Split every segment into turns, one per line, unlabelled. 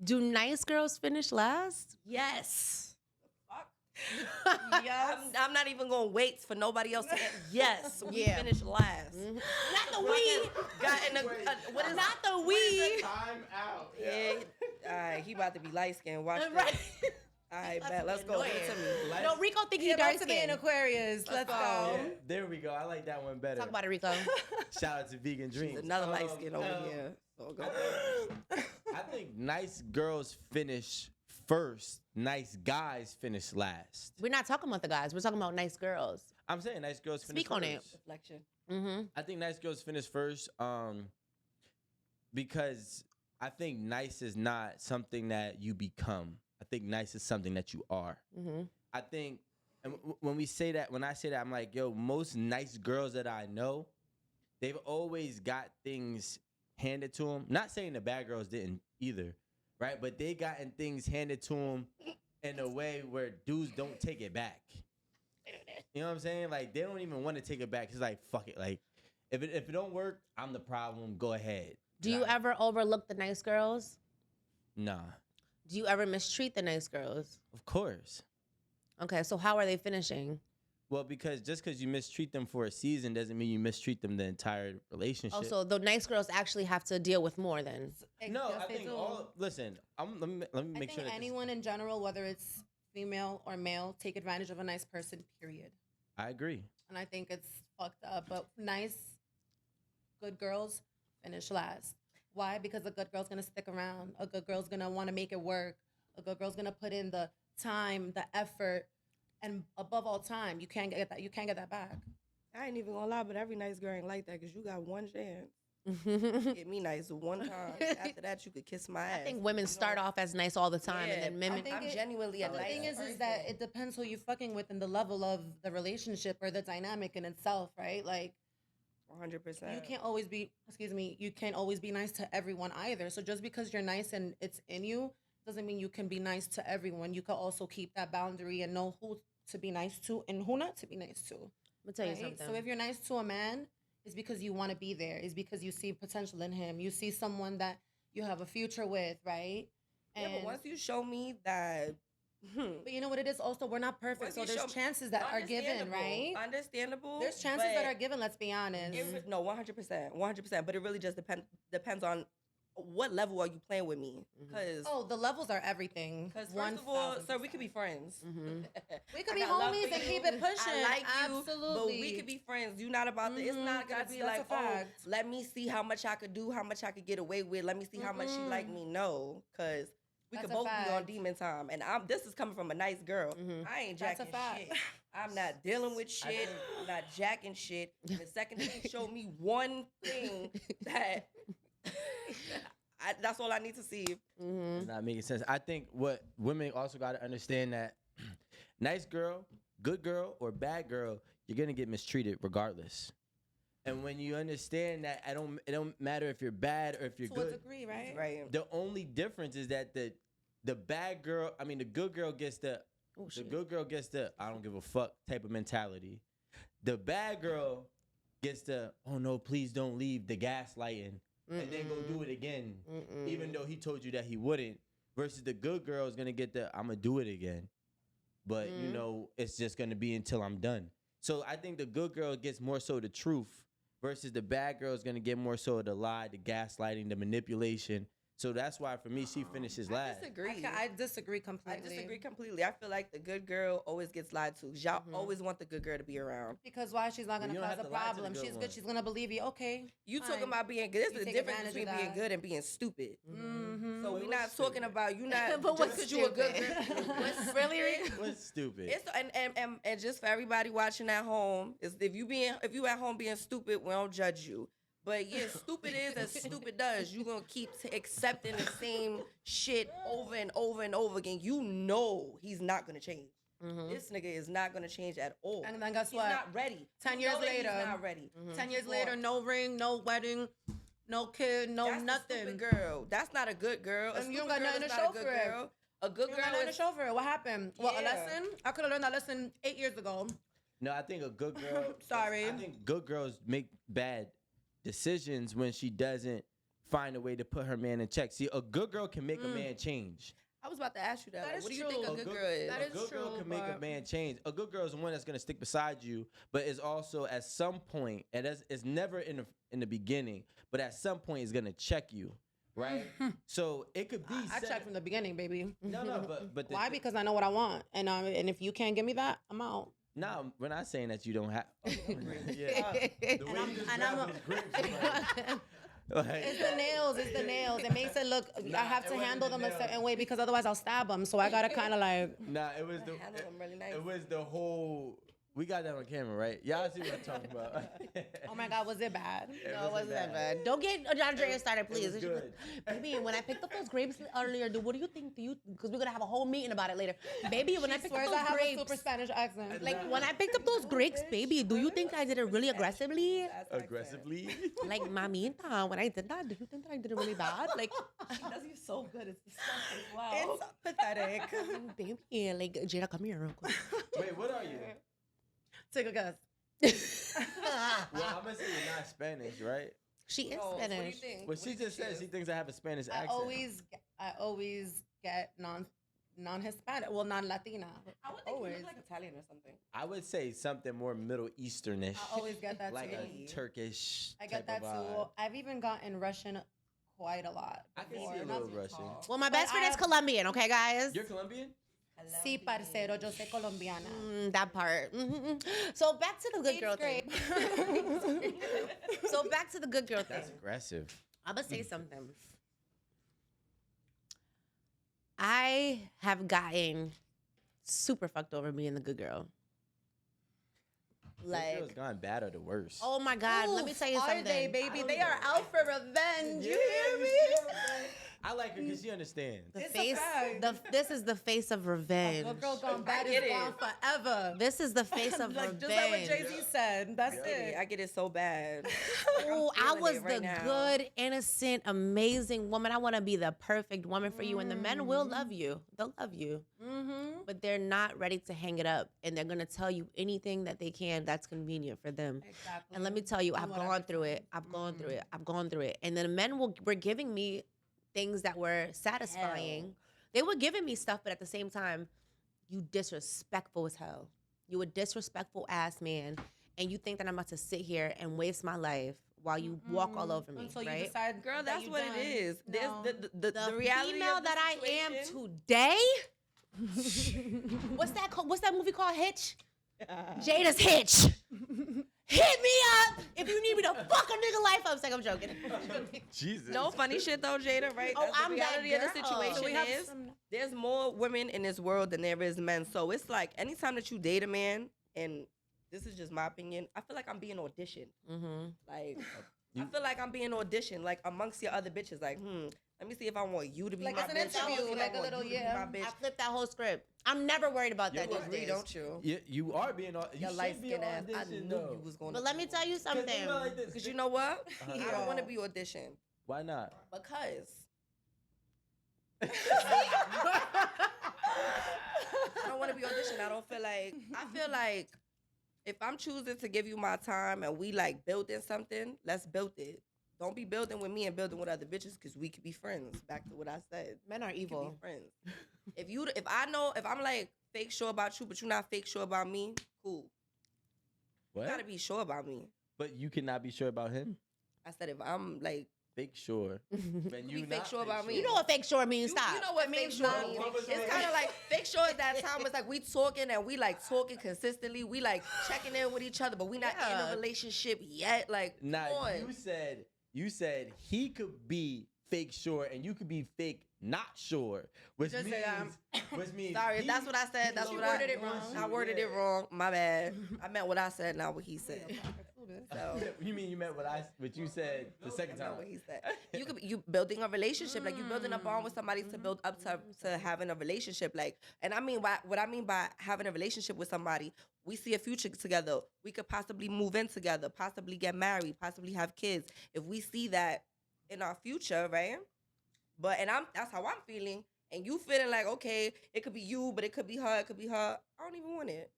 Do nice girls finish last?
Yes. Fuck.
Yes.
I'm not even gonna wait for nobody else to get. Yes, we
Yeah.
finish last.
Not the we.
Got in a, what is
Not the we.
Time out.
Yeah. All right, he about to be light skinned. Watch that.
Right.
All right, bet. Let's go. Give it to me.
No, Rico think
He
he dark
about to be in
skin.
Aquarius. Let's go.
Yeah, there we go. I like that one better.
Talk about it, Rico.
Shout out to Vegan Dreams.
Another light skin over here. So go.
I think nice girls finish first. Nice guys finish last.
We're not talking about the guys. We're talking about nice girls.
I'm saying nice girls finish
Speak on it.
first.
Reflection.
I think nice girls finish first because I think nice is not something that you become. I think nice is something that you are. I think and when I say that, I'm like, yo, most nice girls that I know, they've always got things handed to them. Not saying the bad girls didn't either, right? But they gotten things handed to them in a way where dudes don't take it back. You know what I'm saying? Like, they don't even want to take it back. It's like, fuck it. Like, if it don't work, I'm the problem. Go ahead.
Do you ever overlook the nice girls?
Nah.
Do you ever mistreat the nice girls?
Of course.
Okay, so how are they finishing?
Well, because just because you mistreat them for a season doesn't mean you mistreat them the entire relationship.
Oh, so the nice girls actually have to deal with more then.
No,
Yes,
I
they
think
do.
listen, let me
I
make
think
sure that
anyone in general, whether it's female or male, take advantage of a nice person, period.
I agree.
And I think it's fucked up. But nice, good girls finish last. Why? Because a good girl's gonna stick around. A good girl's gonna want to make it work. A good girl's gonna put in the time, the effort, and above all time, you can't get that. You can't get that back.
I ain't even gonna lie, but every nice girl ain't like that because you got one chance. Get me nice one time. After that, you could kiss my ass.
I think women start off as nice all the time, and then women.
I'm genuinely a
The
nice
thing is
person.
that it depends who you're fucking with and the level of the relationship or the dynamic in itself, right? Like
100%.
you can't always be, you can't always be nice to everyone either. So just because you're nice and it's in you doesn't mean you can be nice to everyone. You can also keep that boundary and know who to be nice to and who not to be nice to.
Let me tell you
Right?
something.
So if you're nice to a man, it's because you want to be there. It's because you see potential in him. You see someone that you have a future with, right?
Yeah, but once you show me that,
But you know what it is also, we're not perfect.
once
So
you
there's
show-
chances that are given, right?
Understandable.
There's chances that
but
are given, let's be honest.
No, 100%, 100%. But it really just depends on what level are you playing with me? Because
Oh, the levels are everything.
first of all, sir, we could be friends.
We could
I
be
got love
homies
for
and
you.
keep it pushing.
I like you,
Absolutely.
but we could be friends. You not about the. It's not gonna be
that's
like,
a
oh,
fact.
let me see how much I could do, how much I could get away with. Let me see how much she like me. No, because we
That's
could
a
both be on
fact.
demon time. And this is coming from a nice girl. I ain't
That's a
jacking
fact.
shit. I'm not dealing with shit. I'm not jacking shit. The second that you show me one thing that. That's all I need to see.
It's not making sense. I think what women also got to understand that nice girl, good girl, or bad girl, you're gonna get mistreated regardless. And when you understand that, it don't matter if you're bad or if you're
To
good.
a degree, right?
Right.
The only difference is that the bad girl, I mean, the good girl gets the good girl gets the I don't give a fuck type of mentality. The bad girl gets the oh no, please don't leave, the gaslighting, and then go do it again, even though he told you that he wouldn't. Versus the good girl is gonna get the I'm gonna do it again, but you know it's just gonna be until I'm done. So I think the good girl gets more so the truth, versus the bad girl is gonna get more so the lie, the gaslighting, the manipulation. So that's why for me she finishes last.
Disagree.
I disagree
I
completely.
disagree completely. I feel like the good girl always gets lied to. Y'all always want the good girl to be around.
Because why? She's not going
you
to
don't
cause
have
a
to lie to the
problem.
good
She's
one.
good. She's going to believe you. Okay.
You
fine.
talking about being good. There's
You
a
take
difference
advantage
between
of
being
that.
good and being stupid. So we're
What's
not talking about you not
But
just
what's
because you a good
stupid?
girl. What's
Really?
What's stupid?
It's and just for everybody watching at home, is if you at home being stupid, we don't judge you. But yeah, stupid is as stupid does. You gonna keep accepting the same shit over and over and over again. You know he's not gonna change. This nigga is not gonna change at all.
And then guess
he's
what?
not ready.
10
You
years
know that
later.
he's not ready.
10 years later, no ring, no wedding, no kid, no
That's
nothing.
a stupid girl. That's not a good girl. A
And you don't
stupid
got
girl
nothing
is
to
not
show
a good
for it.
girl. A good
You
girl
got nothing to
is
show for it. What happened? What, a
Yeah.
lesson? I could have learned that lesson 8 years ago.
No, I think a good girl.
Sorry.
I think good girls make bad decisions when she doesn't find a way to put her man in check. See, a good girl can make a man change.
I was about to ask you that.
That
Like,
is
what do you think
true.
a good girl is?
That
A
is
good girl
true,
can make a
but-
man change. A good girl is one that's gonna stick beside you, but is also at some point, and it's never in the beginning, but at some point is gonna check you, right? So it could be.
I check from the beginning, baby.
No, but
Why? Because I know what I want, and if you can't give me that, I'm out.
No, we're not saying that you don't have. yeah. The way
I'm-
you just
and
grab
I'm
those grapes, like,
It's the nails. It's the nails. It makes it look.
Nah,
I have
it
to
wasn't
handle
the
them a
nails.
certain way because otherwise I'll stab them. So I gotta kind of like.
nah, it was the
Handle them really nice.
it was the whole. We got that on camera, right? Y'all see what I'm talking about?
Oh my God, was it bad?
No, it wasn't that bad. Don't get Andrea started,
It was
please.
good.
Baby, when I picked up those grapes earlier, what do you think? Because we're gonna have a whole meeting about it later. Baby, when I picked up
Swears I
those
have a
grapes,
super Spanish accent.
like when I picked up those grapes, baby, do you think I did it really aggressively?
Aggressively.
Like, mamita, when I did that, do you think that I did it really bad? Like,
She does you so good. It's disgusting. Wow.
It's pathetic.
baby, like, Jada, come here real quick.
Wait, what are you?
Take a guess.
Well, I'm gonna say you're not Spanish, right?
She is
No, so what do you
Spanish.
think?
Well,
What do
she
you think
just said
is?
she thinks I have a Spanish
I
accent.
always get non-Hispanic, well, non-Latina.
I would think you
Always.
look like Italian or something.
I would say something more Middle Easternish,
I always get that
like
too.
a Turkish.
I get
type
that
of
too.
vibe.
I've even gotten Russian quite a lot.
I can
before.
see a
Not
little Russian.
Well, my
But
best friend
I
is
have-
Colombian, okay, guys?
You're Colombian?
Sí, parcero, yo soy colombiana.
That part. So back to the good girl thing. So back to the good girl thing.
That's aggressive.
I'm gonna say something. I have gotten super fucked over being the good girl.
Girl's
Like,
gone bad or the worst.
oh my God, let me tell you
Are
something.
they, baby?
don't
They
know.
are out for revenge. You
Yeah,
hear me?
see what I'm saying? I like her because she understands.
The
It's a
face,
fact.
this is the face of revenge.
Good girl gone bad
get
is
it.
gone forever.
This is the face of
Like,
revenge.
just like what Jay-Z said. That's it.
I get it so bad.
Oh, I
feeling
was
it right
the
now.
good, innocent, amazing woman. I want to be the perfect woman for you. And the men will love you. They'll love you.
Mm-hmm.
But they're not ready to hang it up. And they're going to tell you anything that they can that's convenient for them.
Exactly.
And let me tell you,
And
I've
whatever
gone through
time.
it. I've gone through it. I've gone through it. And then the men were giving me things that were satisfying.
Hell.
They were giving me stuff, but at the same time, you disrespectful as hell. You a disrespectful ass man. And you think that I'm about to sit here and waste my life while you walk all over me,
Until you
right?
decide,
Girl,
that
that's
you
what
done.
it is. There's
No.
the reality
female
of the
that I am
situation.
today. What's that movie called? Hitch? Jada's Hitch. Hit me up if you need me to fuck a nigga life up. Like, I'm joking.
Jesus.
No funny shit though, Jada, right?
Oh,
That's the
I'm that
reality of the
girl.
situation
So we have
is
some-
there's more women in this world than there is men. So it's like anytime that you date a man, and this is just my opinion, I feel like I'm being auditioned.
Mm-hmm.
Like
You-
I feel like I'm being auditioned, like amongst your other bitches. Like, let me see if I want you to be
Like
my
it's an
bitch. I wanna
interview,
see if I
like a
want
little,
you to be
yeah.
my bitch.
I flipped that whole script. I'm never worried about that
You
these
Agree,
days.
don't you?
You are being you
Your
should
light
be
skin
on
ass. I
audition,
knew
though.
you was going.
But let me tell you
'Cause
something.
think about it like this.
Cause you know what?
Uh-huh.
I don't want to be auditioned
Why not?
because I don't want to be auditioned. I feel like if I'm choosing to give you my time and we like building something, let's build it. Don't be building with me and building with other bitches because we could be friends. Back to what I said.
Men are
We could
evil.
be friends. If I'm like fake sure about you, but you're not fake sure about me, cool. You
What?
gotta be sure about me.
But you cannot be sure about him.
I said if I'm like
Fake sure. When
be
you
fake
not
sure about me.
You know what fake sure means? Stop.
You know what fake sure
not
means?
fake
It's
sure.
kind of like fake sure is that time it's like we talking and we like talking consistently. We like checking in with each other, but we not in
Yeah.
a relationship yet. Like,
Nah,
come on.
you said he could be fake sure and you could be fake not sure, which
Just
means
say,
which means
Sorry, if
he-
that's what I said. That's
he
what I
worded it
wants
wrong.
you,
I worded
yeah.
it wrong. My bad. I meant what I said, not what he said. So.
You mean you meant what you said the second time?
Not what he said. You building a relationship, like you building a bond with somebody to build up to having a relationship, like. And I mean, what I mean by having a relationship with somebody, we see a future together. We could possibly move in together, possibly get married, possibly have kids. If we see that in our future, right? That's how I'm feeling. and you feeling like, okay, it could be you, but it could be her, I don't even want it.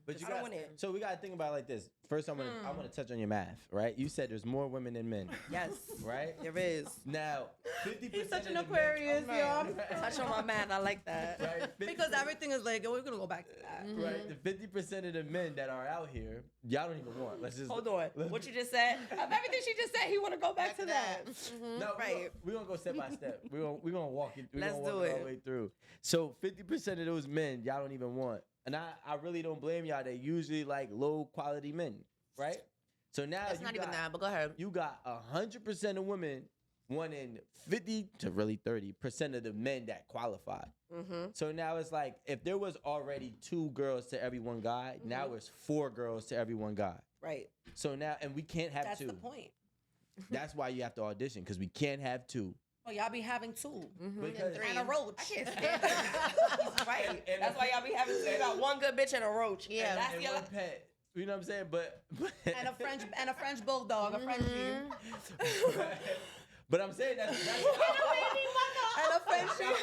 But you
I don't
got
want it.
so we got to think about it like this. First, I want to touch on your math, right? You said there's more women than men,
Yes,
right?
there is.
Now, 50%
He's such
of
an
the
Aquarius,
men,
yo.
Touch on my math. I like that.
right?
Because everything is like, we're gonna go back to that.
Right, the 50% of the men that are out here, y'all don't even want. Let's just
Hold on. What you just said? Of everything she just said, he want to go back to that.
No,
Right.
We're gonna go step by step. We're gonna walk it. We're
Let's
gonna walk
do
it all
it.
the way through. So 50% of those men y'all don't even want, and I really don't blame y'all. They usually like low quality men, right? So now
It's not even that, but go ahead.
You got 100% of women wanting 50 to really 30% of the men that qualify. So now it's like if there was already 2 girls to every one guy, now it's 4 girls to every one guy.
Right.
So now, and we can't have
That's
2.
the point.
That's why you have to audition, because we can't have 2.
Oh, y'all be having 2
Because
and a roach.
I can't stand that. He's right. That's why y'all be having you got one good bitch and a roach.
Yeah.
That's
and
your
one pet. You know what I'm saying? But
and a French bulldog, a Frenchie.
but I'm saying that's
And a Frenchie.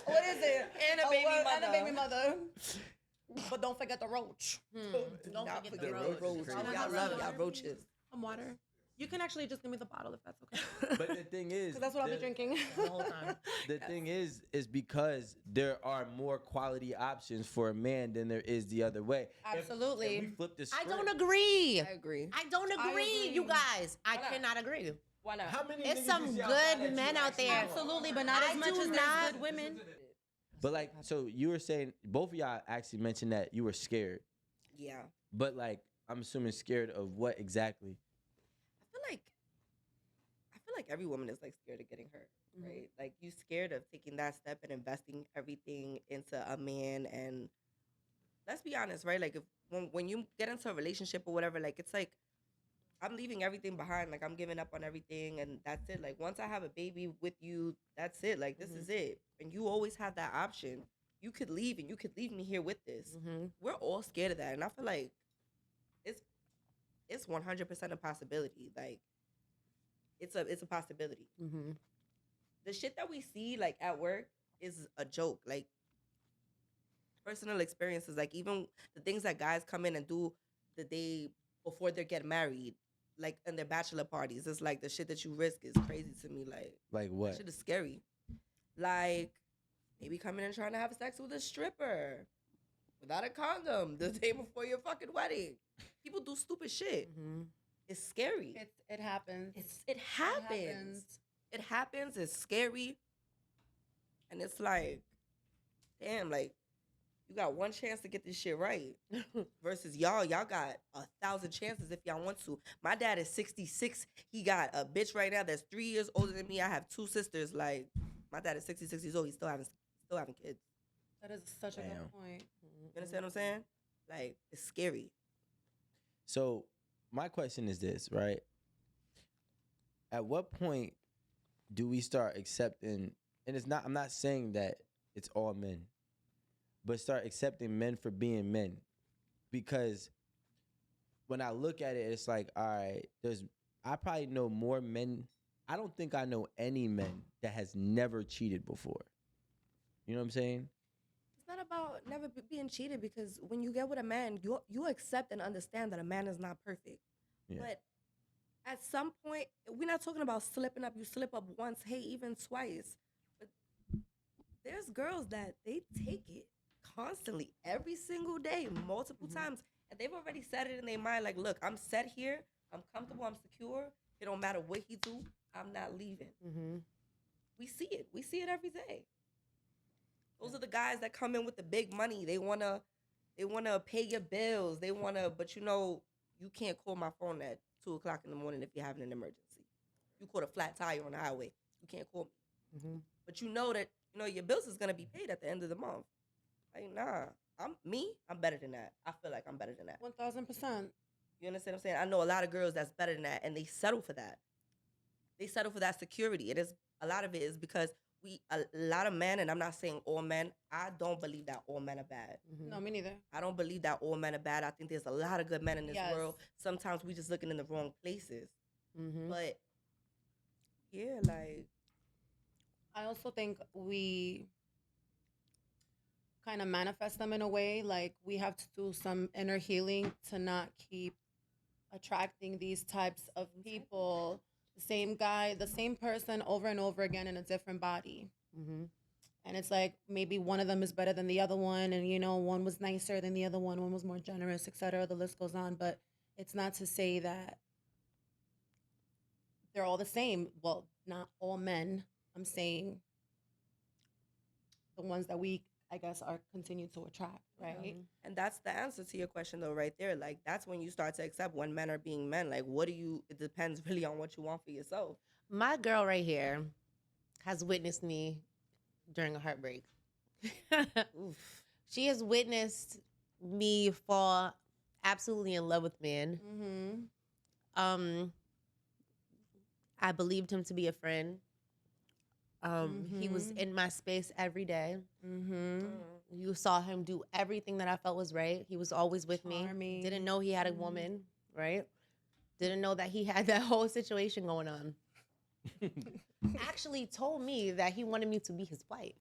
What is it?
And a baby mother.
And a baby mother. But don't forget the roach.
Don't
Not
forget
the
the
roach.
roach.
Crazy.
Y'all love y'all roaches.
Some water. You can actually just give me the bottle if that's okay.
But the thing is,
Because that's what I'll be drinking.
The whole time.
The thing is because there are more quality options for a man than there is the other way.
Absolutely.
If we flip the
I
script,
don't agree.
I agree.
I don't agree, you guys. I
Why not?
cannot agree.
Why not?
How many
It's
niggas
some
you see
good
outside that you
men out
actually
there.
want?
Absolutely, but not
I
as much
do
as there's
not-
good women.
But like, so you were saying both of y'all actually mentioned that you were scared,
Yeah.
but like, I'm assuming scared of what exactly?
I feel like every woman is like scared of getting hurt, right? Like you scared of taking that step and investing everything into a man. And let's be honest, right? Like if when you get into a relationship or whatever, like it's like I'm leaving everything behind. Like I'm giving up on everything, and that's it. Like once I have a baby with you, that's it. Like this is it. And you always have that option. You could leave, and you could leave me here with this. We're all scared of that, and I feel like it's 100% a possibility. Like it's a possibility. The shit that we see like at work is a joke. Like personal experiences, like even the things that guys come in and do the day before they get married, like in their bachelor parties. It's like the shit that you risk is crazy to me. Like
Like what?
that shit is scary. Like maybe coming and trying to have sex with a stripper without a condom the day before your fucking wedding. People do stupid shit. It's scary.
It happens.
It happens. It happens. It's scary. And it's like, damn, like, you got one chance to get this shit right. Versus y'all got 1,000 chances if y'all want to. My dad is 66. He got a bitch right now that's 3 years older than me. I have 2 sisters. Like, my dad is 66 years old. He's still having kids.
That is such a
Damn.
good point.
You understand what I'm saying? Like, it's scary.
So my question is this, right? At what point do we start accepting, and I'm not saying that it's all men, but start accepting men for being men? Because when I look at it, it's like, all right, I probably know more men. I don't think I know any men that has never cheated before. You know what I'm saying?
It's not about never being cheated, because when you get with a man, you accept and understand that a man is not perfect.
Yeah.
But at some point, we're not talking about slipping up. You slip up once, hey, even twice. But there's girls that they take it constantly, every single day, multiple times. And they've already set it in their mind, like, look, I'm set here. I'm comfortable. I'm secure. It don't matter what he do. I'm not leaving. We see it. We see it every day. Those are the guys that come in with the big money. They wanna pay your bills. But you can't call my phone at 2:00 in the morning if you're having an emergency. You caught a flat tire on the highway. You can't call me. But you know that your bills is gonna be paid at the end of the month. Like, nah, I'm better than that. I feel like I'm better than that.
1,000%.
You understand what I'm saying? I know a lot of girls that's better than that, and they settle for that. They settle for that security. A lot of it is because a lot of men, and I'm not saying all men, I don't believe that all men are bad.
No, me neither.
I don't believe that all men are bad. I think there's a lot of good men in this
Yes.
world. Sometimes we just looking in the wrong places. But yeah, like
I also think we kind of manifest them in a way. Like we have to do some inner healing to not keep attracting these types of people, the same guy, the same person over and over again in a different body.
Mm-hmm.
And it's like maybe one of them is better than the other one, and one was nicer than the other one was more generous, etc. The list goes on, but it's not to say that they're all the same. Well, not all men. I'm saying the ones that we, I guess, are continue to attract, right?
And that's the answer to your question, though, right there. Like, that's when you start to accept when men are being men. Like, it depends really on what you want for yourself.
My girl right here has witnessed me during a heartbreak. She has witnessed me fall absolutely in love with men.
Mm-hmm.
I believed him to be a friend. He was in my space every day.
Mm-hmm.
You saw him do everything that I felt was right. He was always with
Charming.
me. Didn't know he had a woman, right? Didn't know that he had that whole situation going on. Actually told me that he wanted me to be his wife.